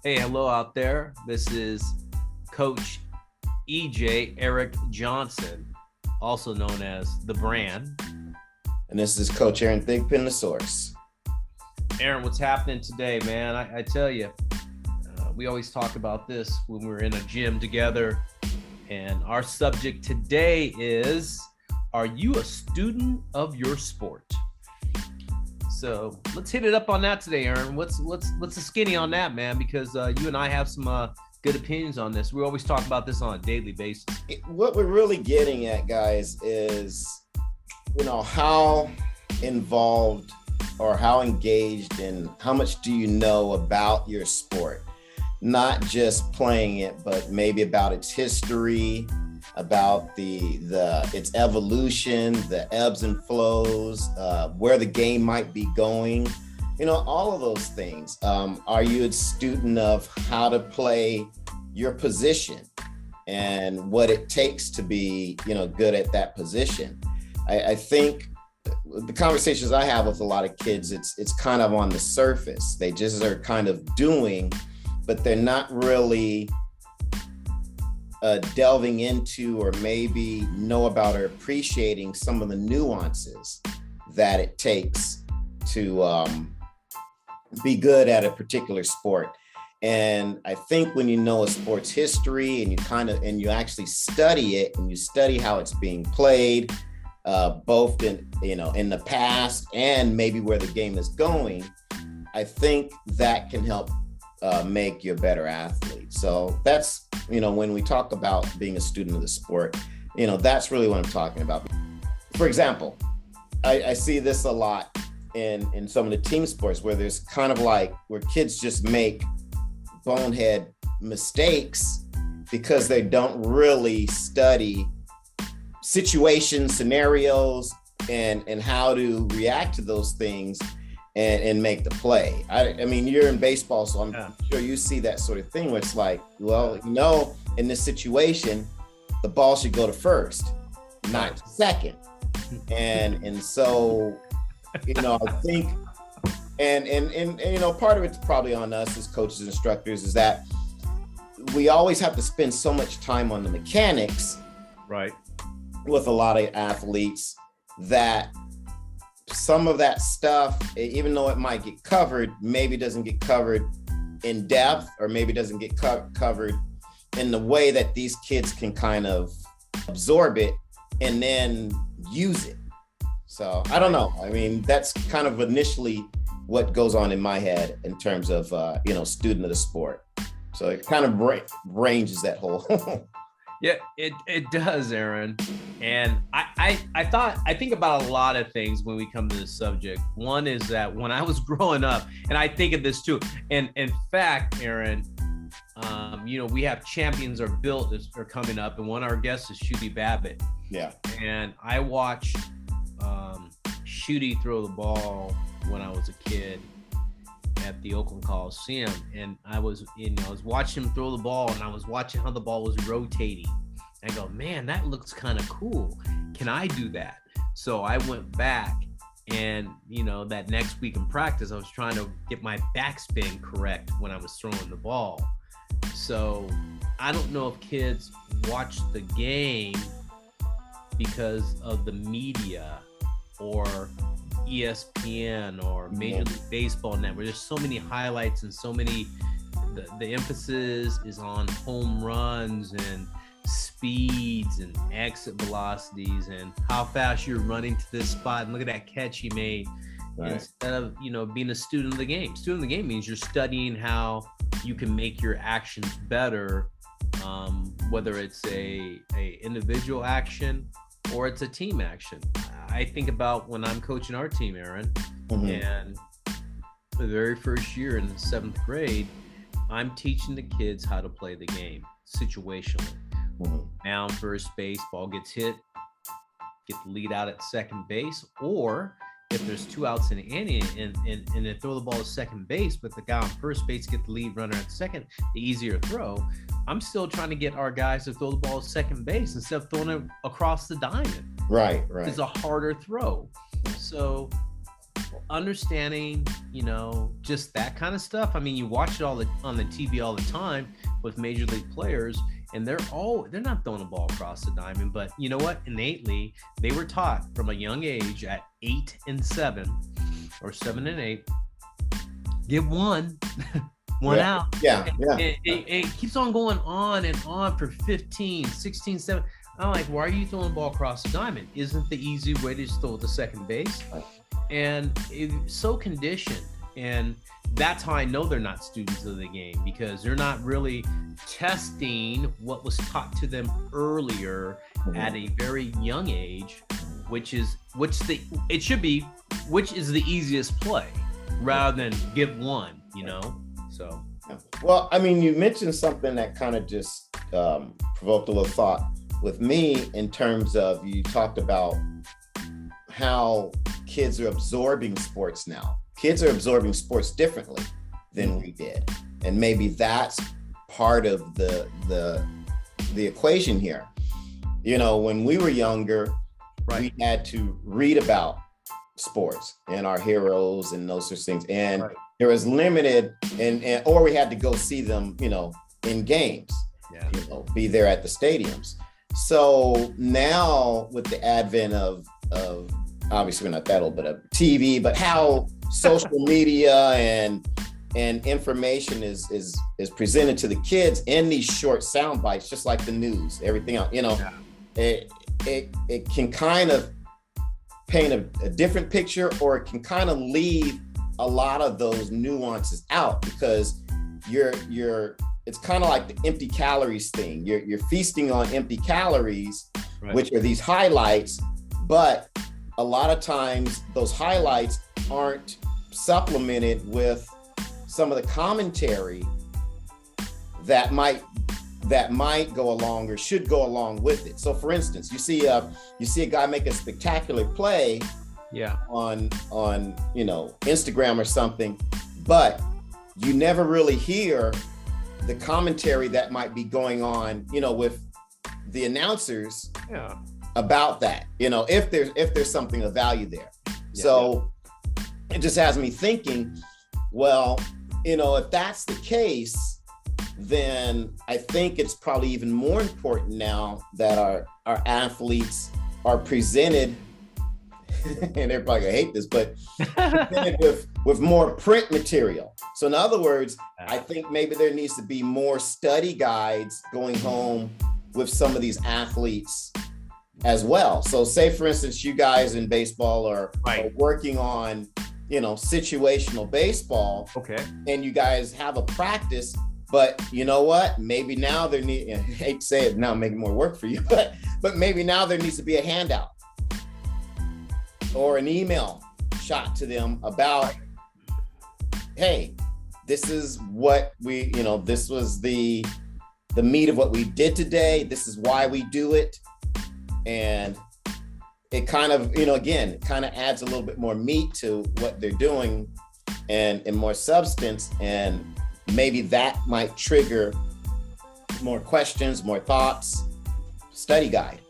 Hey, hello out there. This is Coach Eric Johnson, also known as The Brand. And this is Coach Aaron Thigpen, the source. Aaron, what's happening today, man? I tell you, we always talk about this when we're in a gym together. And our subject today is, are you a student of your sport? So let's hit it up on that today, Aaron. What's the skinny on that, man? Because you and I have some good opinions on this. We always talk about this on a daily basis. What we're really getting at, guys, is, how involved or how engaged and how much do you know about your sport? Not just playing it, but maybe about its history, about its evolution, the ebbs and flows, where the game might be going, all of those things. Are you a student of how to play your position and what it takes to be, good at that position? I think the conversations I have with a lot of kids, it's kind of on the surface. They just are kind of doing, but they're not really delving into or maybe know about or appreciating some of the nuances that it takes to be good at a particular sport. And I think when you know a sport's history and you actually study it and you study how it's being played, both in the past and maybe where the game is going, I think that can help make you a better athlete. So that's, when we talk about being a student of the sport, that's really what I'm talking about. For example, I see this a lot in some of the team sports where there's kind of like where kids just make bonehead mistakes because they don't really study situations, scenarios, and how to react to those things and make the play. I mean, you're in baseball, so I'm sure you see that sort of thing where it's like, well, in this situation, the ball should go to first, not to second. And so, I think, and part of it's probably on us as coaches and instructors is that we always have to spend so much time on the mechanics, right, with a lot of athletes that some of that stuff, even though it might get covered, maybe doesn't get covered in depth, or maybe doesn't get covered in the way that these kids can kind of absorb it and then use it. So I don't know. I mean, that's kind of initially what goes on in my head in terms of, student of the sport. So it kind of ranges that whole. Yeah, it does, Aaron. And I think about a lot of things when we come to this subject. One is that when I was growing up, and I think of this too, and in fact, Aaron, we have champions are coming up, and one of our guests is Shooty Babbitt. Yeah. And I watched Shooty throw the ball when I was a kid at the Oakland Coliseum, and I was watching him throw the ball, and I was watching how the ball was rotating. I go, man, that looks kind of cool. Can I do that? So I went back, and that next week in practice, I was trying to get my backspin correct when I was throwing the ball. So I don't know if kids watch the game because of the media or ESPN or Major League Baseball Network. There's so many highlights and so many, the emphasis is on home runs and speeds and exit velocities and how fast you're running to this spot and look at that catch you made. Right. Instead of being a student of the game. Student of the game means you're studying how you can make your actions better, whether it's a individual action or it's a team action. I think about when I'm coaching our team, Aaron, and the very first year in the 7th grade, I'm teaching the kids how to play the game situationally. Down first base, ball gets hit, get the lead out at second base, or if there's 2 outs in the inning and they throw the ball to second base, but the guy on first base get the lead runner at second, the easier throw. I'm still trying to get our guys to throw the ball to second base instead of throwing it across the diamond. Right. It's a harder throw. So understanding, just that kind of stuff. I mean, you watch it on the TV all the time with major league players, and they're not throwing a ball across the diamond, but you know what? Innately, they were taught from a young age at 8 and 7 or 7 and 8, get one out. Yeah. It keeps on going on and on for 15, 16, 7. I'm like, why are you throwing the ball across the diamond? Isn't the easy way to just throw it to second base? And it's so conditioned. And that's how I know they're not students of the game, because they're not really testing what was taught to them earlier at a very young age, which is the easiest play rather than get one, So. Well, I mean, you mentioned something that kind of just provoked a little thought with me in terms of, you talked about how kids are absorbing sports now. Kids are absorbing sports differently than we did. And maybe that's part of the equation here. When we were younger, we had to read about sports and our heroes and those sorts of things. And there was limited, or we had to go see them, in games, be there at the stadiums. So now with the advent of obviously we're not that old, but of TV, but how social media and information is presented to the kids in these short sound bites, just like the news, everything else, it can kind of paint a different picture, or it can kind of leave a lot of those nuances out, because it's kind of like the empty calories thing. You're feasting on empty calories, which are these highlights, but a lot of times those highlights aren't supplemented with some of the commentary that might go along or should go along with it. So for instance, you see a guy make a spectacular play on Instagram or something, but you never really hear the commentary that might be going on, with the announcers about that, if there's something of value there. So it just has me thinking, well, if that's the case, then I think it's probably even more important now that our athletes are presented, and they're probably gonna hate this, but presented with more print material. So in other words, I think maybe there needs to be more study guides going home with some of these athletes as well. So say, for instance, you guys in baseball are working on, situational baseball. Okay. And you guys have a practice, but you know what? Maybe now I hate to say it, now making more work for you, but maybe now there needs to be a handout or an email shot to them about, hey, this is what this was the meat of what we did today. This is why we do it. And it kind of, again, kind of adds a little bit more meat to what they're doing and more substance. And maybe that might trigger more questions, more thoughts. Study guide,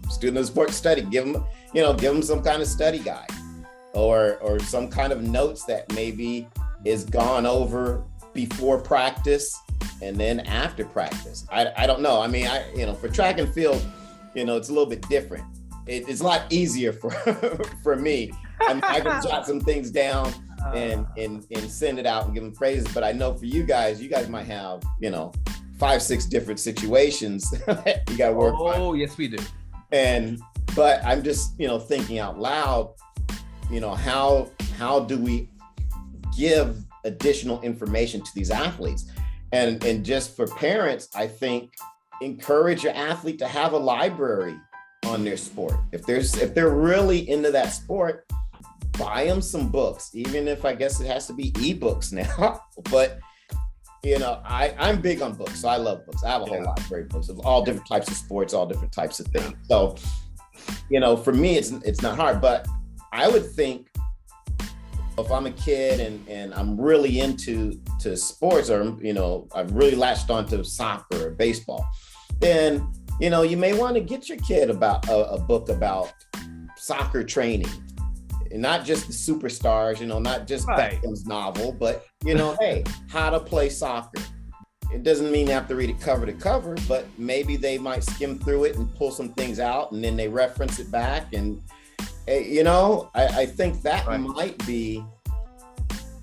student of sports study, give them some kind of study guide or some kind of notes that maybe is gone over before practice and then after practice. I don't know. I mean, for track and field, it's a little bit different. It's a lot easier for me. I can jot some things down and send it out and give them phrases. But I know for you guys might have, 5-6 different situations you got to work on. Oh, yes, we do. But I'm just, thinking out loud, how do we give additional information to these athletes? And just for parents, I think encourage your athlete to have a library on their sport. If they're really into that sport, buy them some books, even if I guess it has to be ebooks now. But I'm big on books, so I love books. I have a whole library of books of all different types of sports, all different types of things. So, for me, it's not hard. But I would think if I'm a kid and I'm really into sports, or I've really latched onto soccer or baseball, then you may want to get your kid about a book about soccer training, not just the superstars, not just Right. Beckham's novel, but hey, how to play soccer. It doesn't mean they have to read it cover to cover, but maybe they might skim through it and pull some things out, and then they reference it back. And I think that Right. might be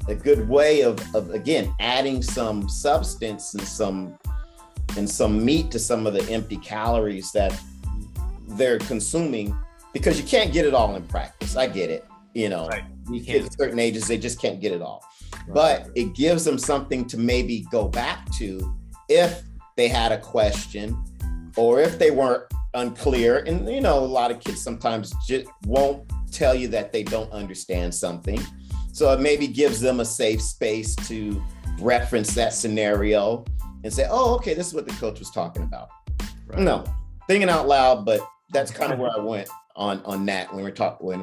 a good way of again adding some substance and some meat to some of the empty calories that they're consuming, because you can't get it all in practice. I get it. Right. These kids at certain ages, they just can't get it all. Right. But it gives them something to maybe go back to if they had a question or if they weren't unclear. And, a lot of kids sometimes just won't tell you that they don't understand something. So it maybe gives them a safe space to reference that scenario and say, oh, okay, this is what the coach was talking about. Right. No, thinking out loud, but that's kind of where I went on that when we're talking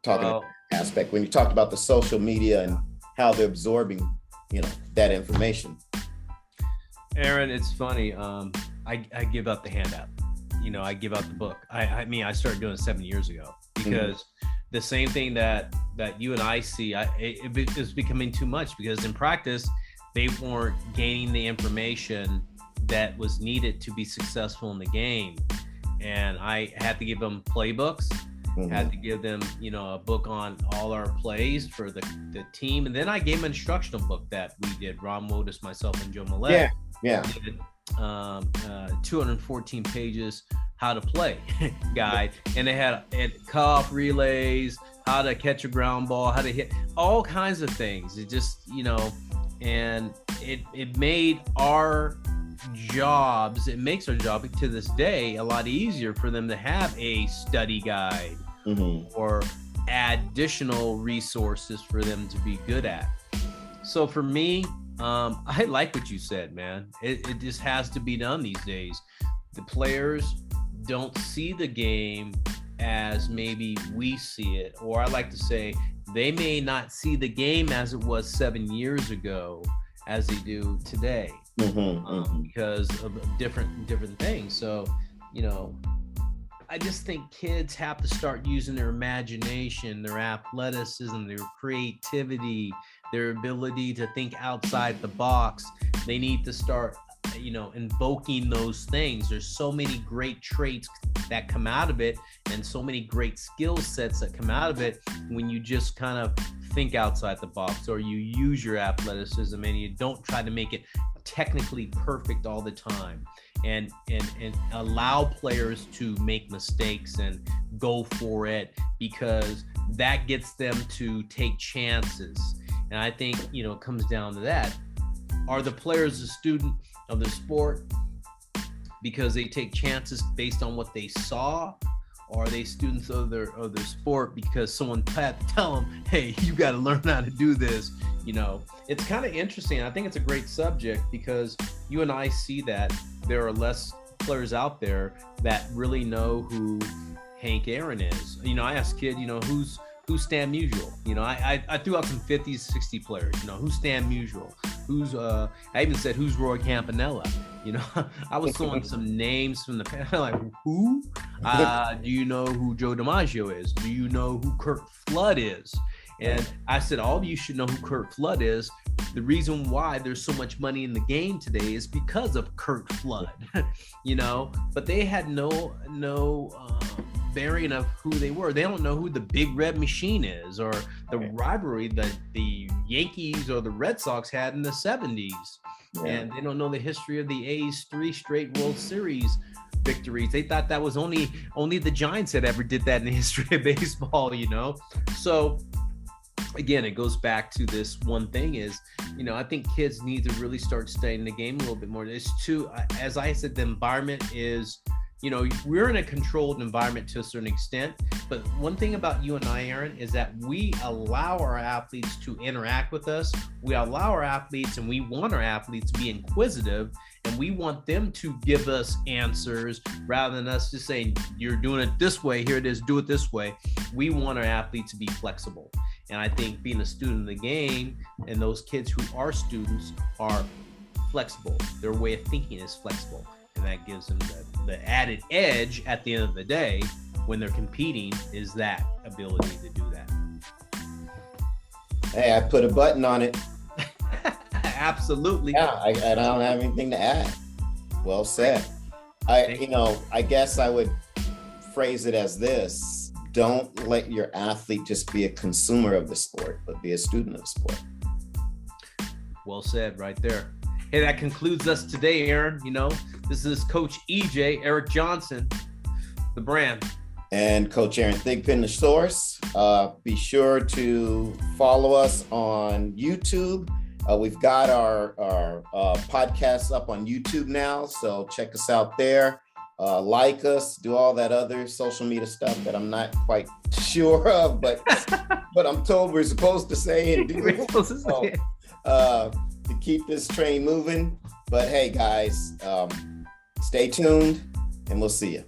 about aspect, when you talked about the social media and how they're absorbing, that information. Aaron, it's funny. I give out the handout. I give out the book. I started doing it 7 years ago because the same thing that you and I see, it's becoming too much, because in practice, they weren't gaining the information that was needed to be successful in the game. And I had to give them playbooks, had to give them, a book on all our plays for the team. And then I gave them an instructional book that we did, Ron Wotus, myself, and Joe Millett. Yeah. Did, 214 pages, how to play guide. And they had cutoff relays, how to catch a ground ball, how to hit, all kinds of things. It just, and it made our jobs, it makes our job to this day a lot easier for them to have a study guide or additional resources for them to be good at. So for me, I like what you said, man. It just has to be done these days. The players don't see the game as maybe we see it, or I like to say they may not see the game as it was 7 years ago as they do today, because of different things. So, I just think kids have to start using their imagination, their athleticism, their creativity, their ability to think outside the box. They need to start, invoking those things. There's so many great traits that come out of it, and so many great skill sets that come out of it when you just kind of think outside the box, or you use your athleticism and you don't try to make it technically perfect all the time, and allow players to make mistakes and go for it, because that gets them to take chances. And I think, it comes down to that. Are the players a student of the sport because they take chances based on what they saw? Or are they students of their sport because someone had to tell them, hey, you got to learn how to do this? It's kind of interesting. I think it's a great subject, because you and I see that there are less players out there that really know who Hank Aaron is. I asked kid, who's Stan Musial? I threw out some 50s, 60 players. Who's Stan Musial? I even said, who's Roy Campanella? I was throwing some names from the past. Like, who? Do you know who Joe DiMaggio is? Do you know who Kurt Flood is? And I said, all of you should know who Kurt Flood is. The reason why there's so much money in the game today is because of Kurt Flood, but they had no bearing of who they were. They don't know who the Big Red Machine is, or the rivalry that the Yankees or the Red Sox had in the 70s. And they don't know the history of the A's 3 straight World Series victories. They thought that was only the Giants that ever did that in the history of baseball, So again, it goes back to this one thing is, I think kids need to really start studying the game a little bit more. It's too, as I said, the environment is, we're in a controlled environment to a certain extent, but one thing about you and I, Aaron, is that we allow our athletes to interact with us. We allow our athletes, and we want our athletes to be inquisitive, and we want them to give us answers rather than us just saying, you're doing it this way, here it is, do it this way. We want our athletes to be flexible. And I think being a student of the game, and those kids who are students are flexible. Their way of thinking is flexible. And that gives them the added edge at the end of the day when they're competing, is that ability to do that. Hey, I put a button on it. Absolutely. Yeah, I don't have anything to add. Well said. I guess I would phrase it as this: don't let your athlete just be a consumer of the sport, but be a student of the sport. Well said right there. Hey, that concludes us today, Aaron. This is Coach EJ, Eric Johnson, the brand. And Coach Aaron Thigpen, the source. Be sure to follow us on YouTube. We've got our podcasts up on YouTube now, so check us out there. Like us, do all that other social media stuff that I'm not quite sure of, but I'm told we're supposed to say and do. To keep this train moving. But hey, guys, stay tuned, and we'll see you.